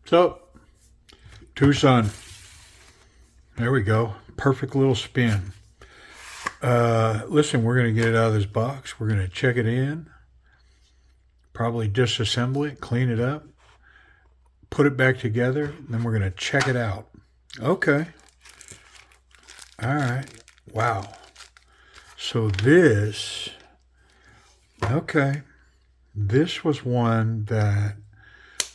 So, Tucson. There we go. Perfect little spin. Listen, we're going to get it out of this box. We're going to check it in. Probably disassemble it, clean it up, put it back together, and then we're going to check it out. Okay. All right. Wow. So this, okay. This was one that,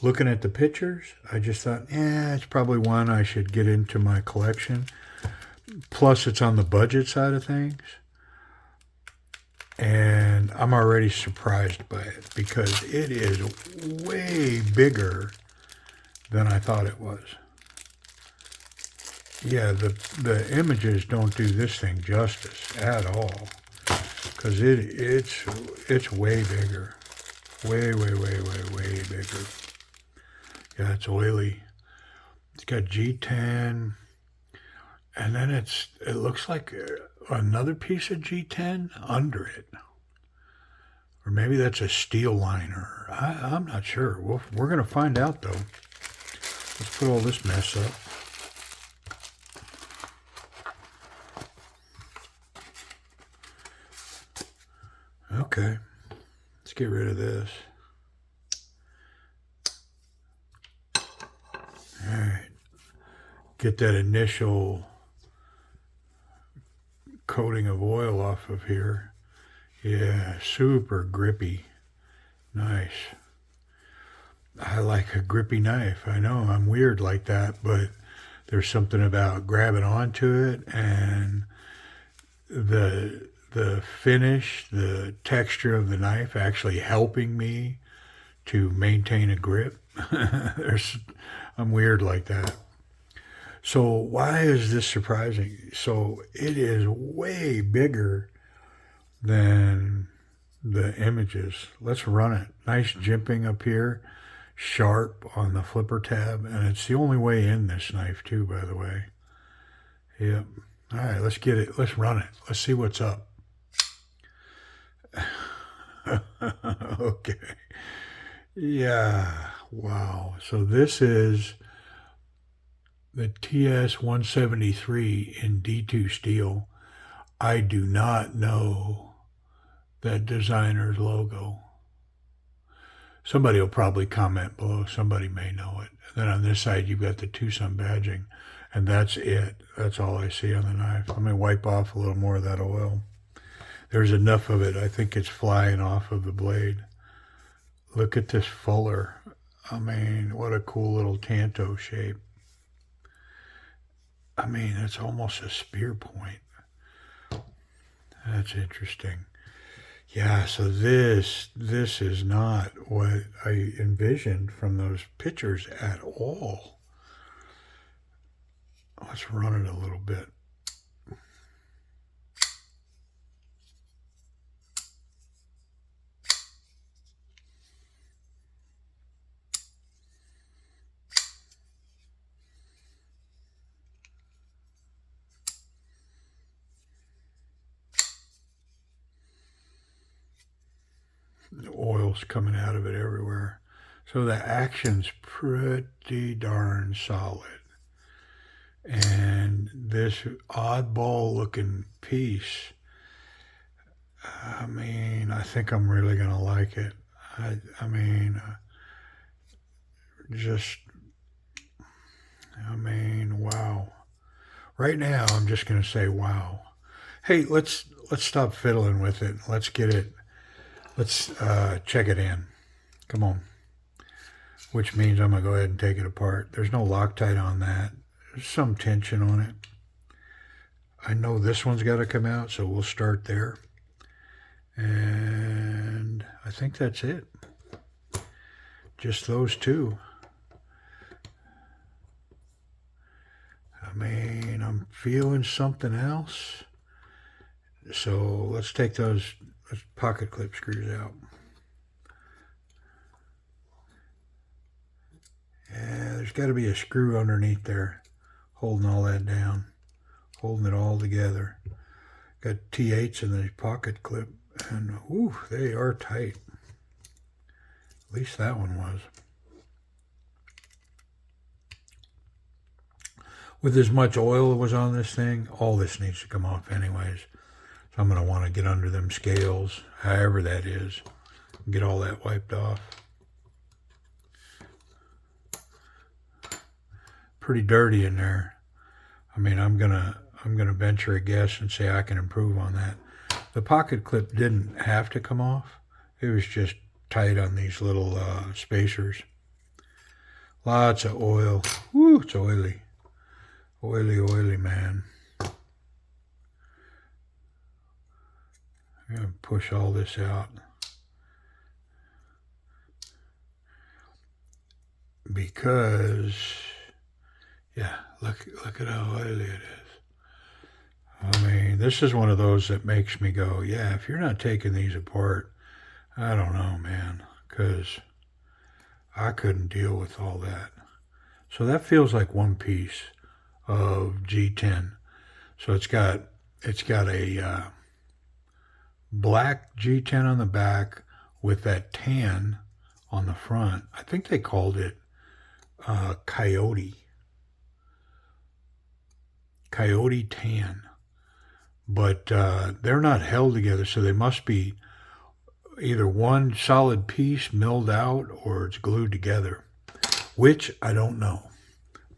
looking at the pictures, I just thought, it's probably one I should get into my collection. Plus, it's on the budget side of things. And I'm already surprised by it because it is way bigger than I thought it was. Yeah, the images don't do this thing justice at all because it's way bigger. Way bigger. Yeah, it's oily. It's got G10, and then it looks like another piece of G10 under it, or maybe that's a steel liner. I'm not sure. We're gonna find out though. Let's put all this mess up. Okay, let's get rid of this. All right, get that initial coating of oil off of here. Yeah, super grippy. Nice. I like a grippy knife. I know I'm weird like that, but there's something about grabbing onto it and the finish, the texture of the knife actually helping me to maintain a grip. I'm weird like that. So why is this surprising? So it is way bigger than the images. Let's run it. Nice jimping up here. Sharp on the flipper tab. And it's the only way in this knife too, by the way. Yep. All right, let's get it. Let's run it. Let's see what's up. Okay. Yeah. Wow. So this is the TS-173 in D2 steel. I do not know that designer's logo. Somebody will probably comment below. Somebody may know it. And then on this side, you've got the Tucson badging, and that's it. That's all I see on the knife. Let me wipe off a little more of that oil. There's enough of it. I think it's flying off of the blade. Look at this fuller. I mean, what a cool little tanto shape. I mean, it's almost a spear point. That's interesting. Yeah, so this is not what I envisioned from those pictures at all. Let's run it a little bit. The oil's coming out of it everywhere. So the action's pretty darn solid. And this oddball looking piece, I mean, I think I'm really going to like it. I mean, wow. Right now, I'm just going to say wow. Hey, let's stop fiddling with it. Let's get it. Let's check it in. Come on. Which means I'm going to go ahead and take it apart. There's no Loctite on that. There's some tension on it. I know this one's got to come out, so we'll start there. And I think that's it. Just those two. I mean, I'm feeling something else. So let's take those pocket clip screws out. Yeah, there's got to be a screw underneath there holding all that down, holding it all together. Got T8s in the pocket clip, and ooh, they are tight. At least that one was. with as much oil that was on this thing, all this needs to come off anyways. So I'm going to want to get under them scales, however that is, get all that wiped off. Pretty dirty in there. I mean, I'm gonna venture a guess and say I can improve on that. The pocket clip didn't have to come off. It was just tight on these little spacers. Lots of oil. Woo, it's oily. Oily, oily, man. I'm gonna push all this out. Because, yeah, look at how oily it is. I mean, this is one of those that makes me go, yeah, if you're not taking these apart, I don't know, man, because I couldn't deal with all that. So that feels like one piece of G10. So it's got a black G10 on the back with that tan on the front. I think they called it Coyote tan. But they're not held together, so they must be either one solid piece milled out or it's glued together, which I don't know,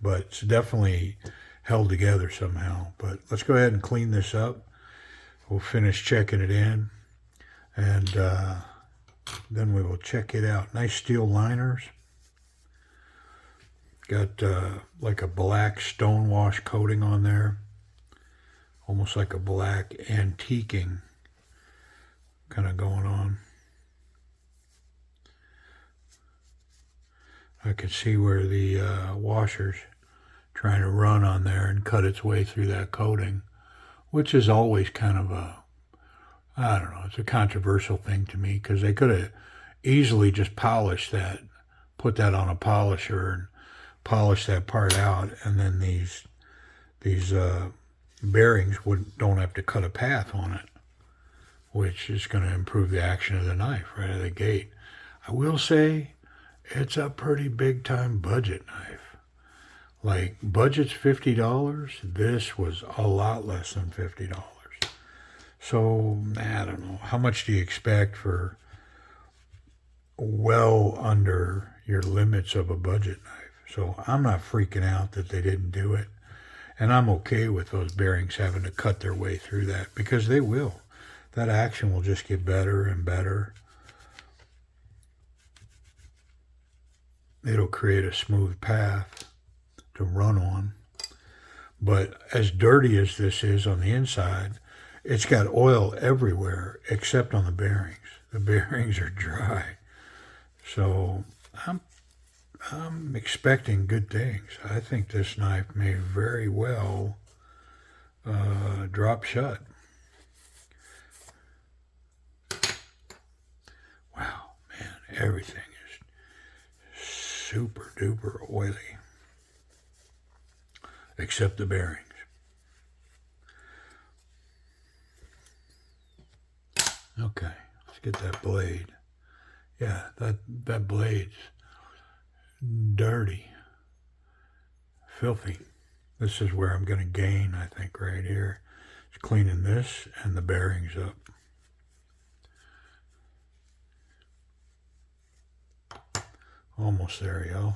but it's definitely held together somehow. But let's go ahead and clean this up. We'll finish checking it in, and then we will check it out. Nice steel liners. Got like a black stonewash coating on there. Almost like a black antiquing kind of going on. I can see where the washer's trying to run on there and cut its way through that coating, which is always kind of I don't know, it's a controversial thing to me because they could have easily just polished that, put that on a polisher and polish that part out, and then these bearings don't have to cut a path on it, which is going to improve the action of the knife right out of the gate. I will say it's a pretty big time budget knife. Like, budget's $50. This was a lot less than $50. So, I don't know. How much do you expect for well under your limits of a budget knife? So I'm not freaking out that they didn't do it. And I'm okay with those bearings having to cut their way through that, because they will. That action will just get better and better. It'll create a smooth path to run on. But as dirty as this is on the inside, it's got oil everywhere except on the bearings. The bearings are dry. So I'm expecting good things. I think this knife may very well drop shut. Wow, man, everything is super duper oily, except the bearings. Okay, let's get that blade. Yeah, that blade's dirty, filthy. This is where I'm going to gain, I think, right here. It's cleaning this and the bearings up. Almost there, y'all.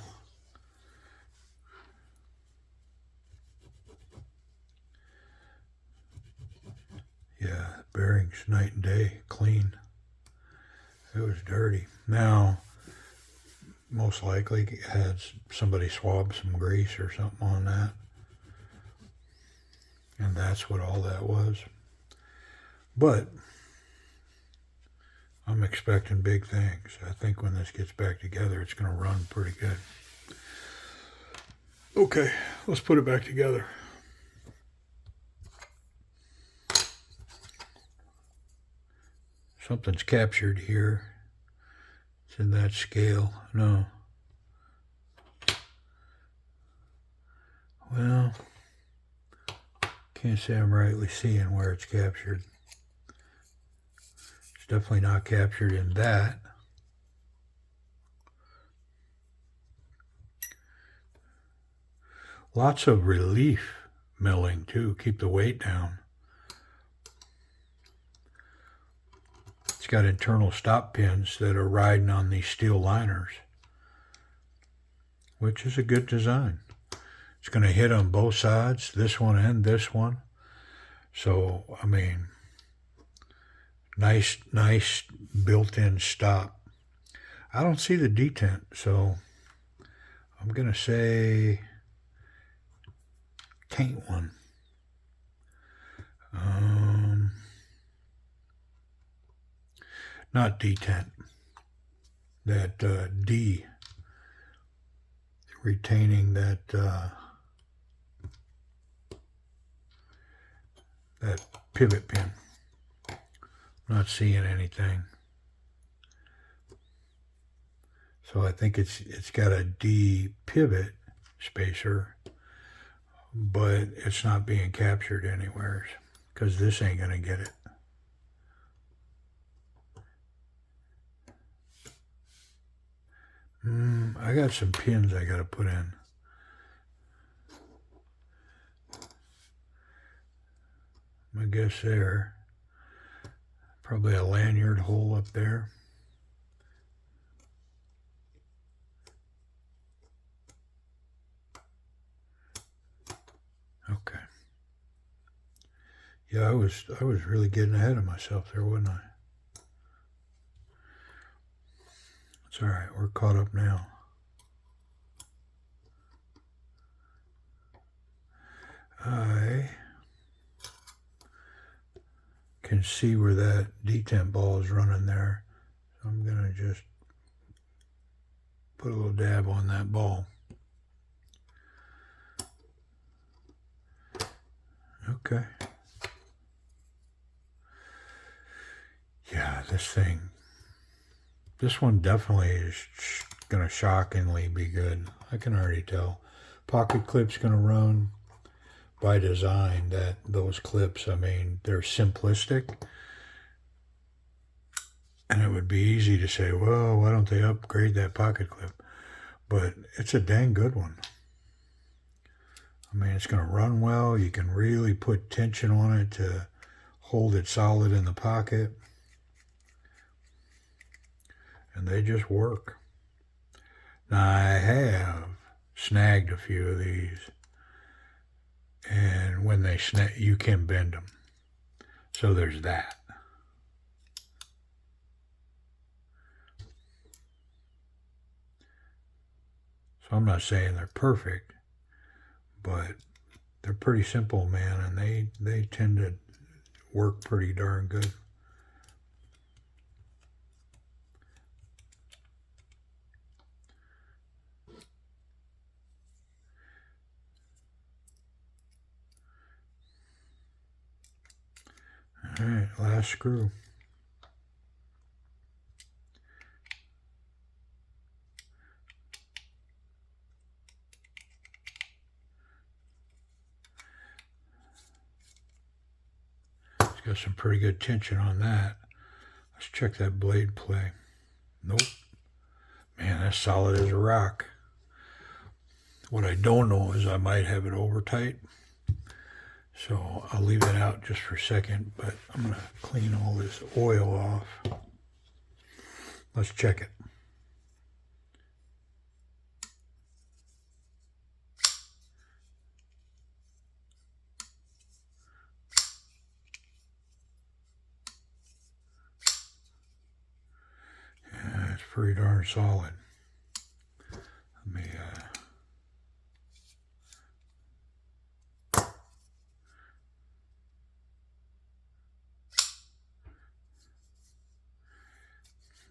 Yeah, bearings night and day, clean. It was dirty. Now, most likely had somebody swab some grease or something on that. And that's what all that was. But I'm expecting big things. I think when this gets back together, it's going to run pretty good. Okay, let's put it back together. Something's captured here. It's in that scale. No. Well, can't say I'm rightly seeing where it's captured. It's definitely not captured in that. Lots of relief milling too, keep the weight down. It's got internal stop pins that are riding on these steel liners, which is a good design. It's going to hit on both sides, this one and this one. So, I mean, nice built-in stop. I don't see the detent, so I'm going to say taint one. Not detent. That D, retaining that that pivot pin. Not seeing anything. So I think it's got a D pivot spacer, but it's not being captured anywhere because this ain't gonna get it. I got some pins I gotta put in. I guess there. Probably a lanyard hole up there. Okay. Yeah, I was really getting ahead of myself there, wasn't I? It's all right. We're caught up now. I can see where that detent ball is running there. So I'm going to just put a little dab on that ball. Okay. Yeah, this one definitely is going to shockingly be good. I can already tell. Pocket clip's going to run. By design, those clips, I mean, they're simplistic, and it would be easy to say, well, why don't they upgrade that pocket clip? But it's a dang good one. I mean, it's going to run well. You can really put tension on it to hold it solid in the pocket, and they just work. Now, I have snagged a few of these. And when they snap, you can bend them. So there's that. So I'm not saying they're perfect, but they're pretty simple, man, and they tend to work pretty darn good. All right, last screw. It's got some pretty good tension on that. Let's check that blade play. Nope. Man, that's solid as a rock. What I don't know is I might have it over tight. So I'll leave it out just for a second, but I'm going to clean all this oil off. Let's check it. Yeah, it's pretty darn solid. Let me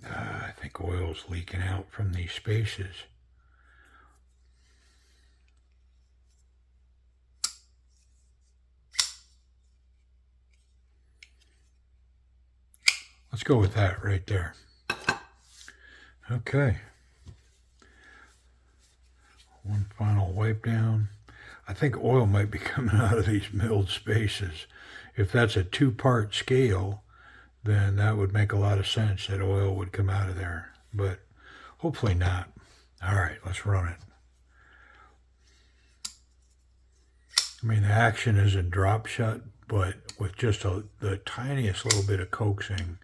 I think oil's leaking out from these spaces. Let's go with that right there. Okay. One final wipe down. I think oil might be coming out of these milled spaces. If that's a two-part scale, then that would make a lot of sense that oil would come out of there. But hopefully not. All right, let's run it. I mean, the action isn't drop shut, but with just the tiniest little bit of coaxing,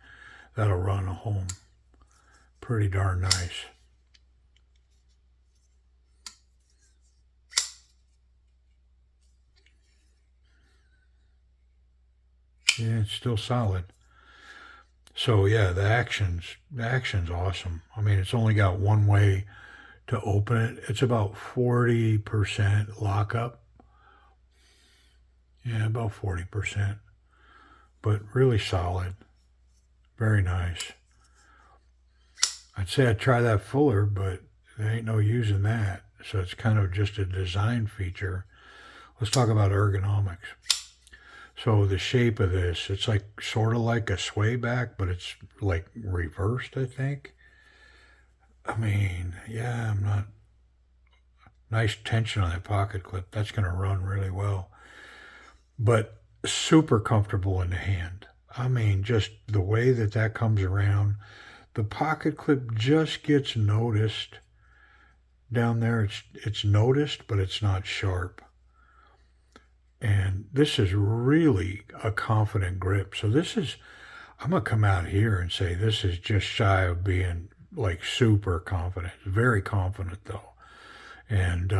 that'll run a home. Pretty darn nice. Yeah, it's still solid. So yeah, the action's awesome. I mean, it's only got one way to open it. It's about 40% lockup. Yeah, about 40%, but really solid. Very nice. I'd say I'd try that fuller, but there ain't no using that. So it's kind of just a design feature. Let's talk about ergonomics. So the shape of this, it's like sort of like a sway back, but it's like reversed, I think. I mean, yeah, I'm not. Nice tension on that pocket clip. That's going to run really well. But super comfortable in the hand. I mean, just the way that comes around. The pocket clip just gets noticed down there. It's noticed, but it's not sharp. And this is really a confident grip. So I'm going to come out here and say this is just shy of being like super confident. Very confident though. And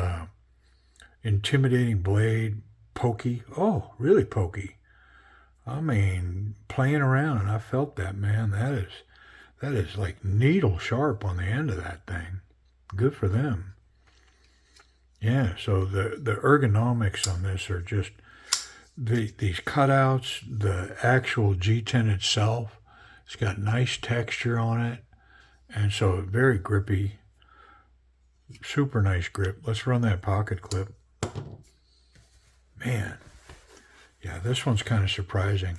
intimidating blade, pokey. Oh, really pokey. I mean, playing around, and I felt that, man. That is like needle sharp on the end of that thing. Good for them. Yeah, so the ergonomics on this are just these cutouts, the actual G10 itself. It's got nice texture on it, and so very grippy. Super nice grip. Let's run that pocket clip. Man, yeah, this one's kind of surprising.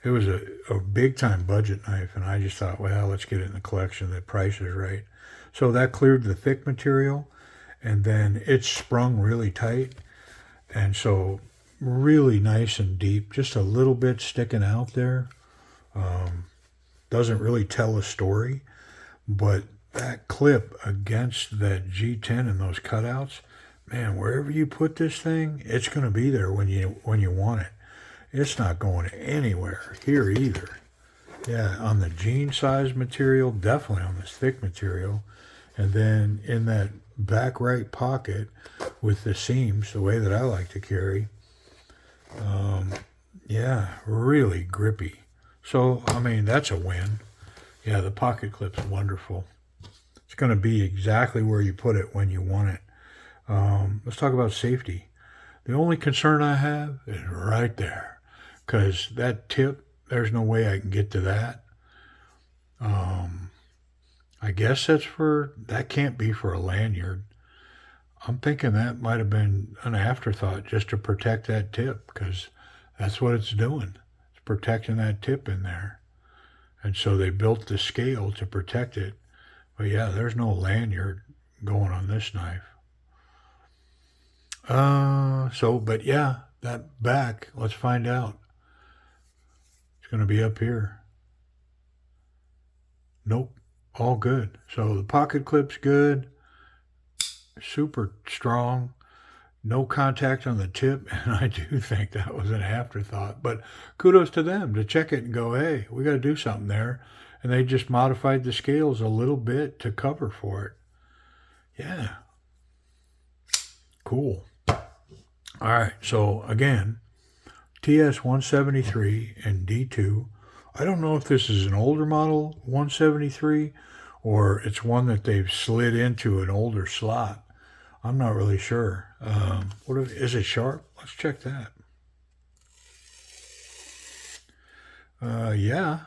It was a big time budget knife, and I just thought, well, let's get it in the collection. The price is right. So that cleared the thick material, and then it sprung really tight, and so really nice and deep, just a little bit sticking out there. Doesn't really tell a story, but that clip against that G10 and those cutouts, man, wherever you put this thing, it's going to be there when you want it. It's not going anywhere here either. Yeah, on the jean size material, definitely on this thick material. And then in that back right pocket with the seams, the way that I like to carry, yeah, really grippy. So, I mean, that's a win. Yeah, the pocket clip's wonderful. It's going to be exactly where you put it when you want it. Let's talk about safety. The only concern I have is right there, because that tip, there's no way I can get to that. I guess that can't be for a lanyard. I'm thinking that might have been an afterthought just to protect that tip, because that's what it's doing. It's protecting that tip in there. And so they built the scale to protect it. But yeah, there's no lanyard going on this knife. But yeah, that back, let's find out. It's going to be up here. Nope, all good. So the pocket clip's good, super strong, no contact on the tip, and I do think that was an afterthought. But kudos to them to check it and go, hey, we got to do something there. And they just modified the scales a little bit to cover for it. Yeah. Cool. All right. So again, TS 173 and D2. I don't know if this is an older model 173 or it's one that they've slid into an older slot. I'm not really sure. Is it sharp? Let's check that. Yeah.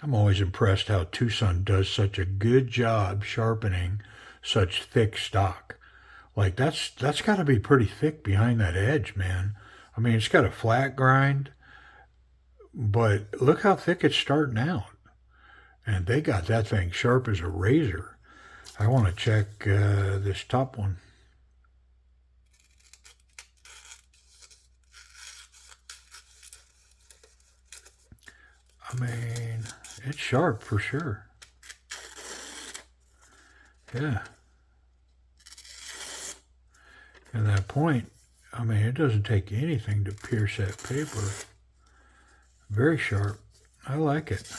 I'm always impressed how Tucson does such a good job sharpening such thick stock. Like that's got to be pretty thick behind that edge, man. I mean, it's got a flat grind, but look how thick it's starting out. And they got that thing sharp as a razor. I want to check this top one. I mean, it's sharp for sure. Yeah. And that point, I mean, it doesn't take anything to pierce that paper. Very sharp. I like it.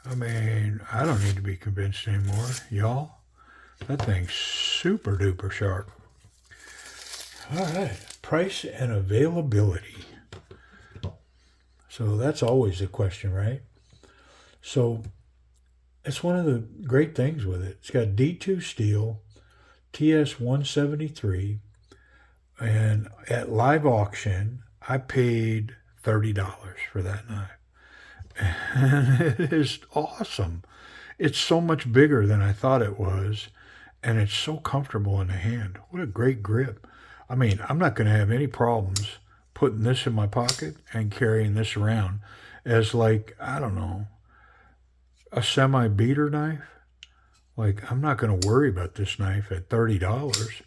I mean, I don't need to be convinced anymore, y'all. That thing's super duper sharp. All right, price and availability. So that's always the question, right? So it's one of the great things with it. It's got D2 steel, TS 173, and at live auction, I paid $30 for that knife. And it is awesome. It's so much bigger than I thought it was, and it's so comfortable in the hand. What a great grip. I mean, I'm not going to have any problems putting this in my pocket and carrying this around as, like, I don't know, a semi-beater knife. Like, I'm not going to worry about this knife at $30.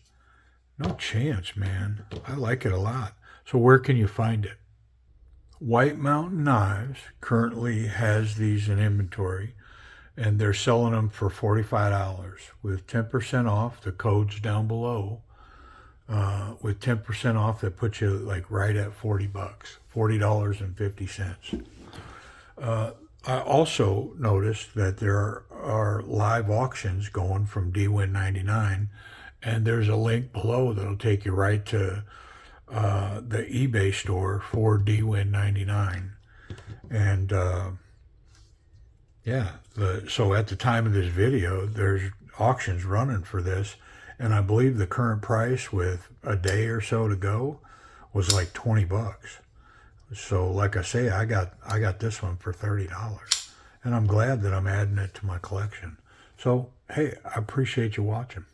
No chance, man. I like it a lot. So where can you find it? White Mountain Knives currently has these in inventory, and they're selling them for $45 with 10% off. The code's down below. With 10% off, that puts you like right at $40, $40.50. I also noticed that there are live auctions going from DWin 99, and there's a link below that'll take you right to the eBay store for DWin 99. And yeah, so at the time of this video, there's auctions running for this, and I believe the current price with a day or so to go was like $20. So like I say, I got this one for $30, and I'm glad that I'm adding it to my collection. So hey, I appreciate you watching.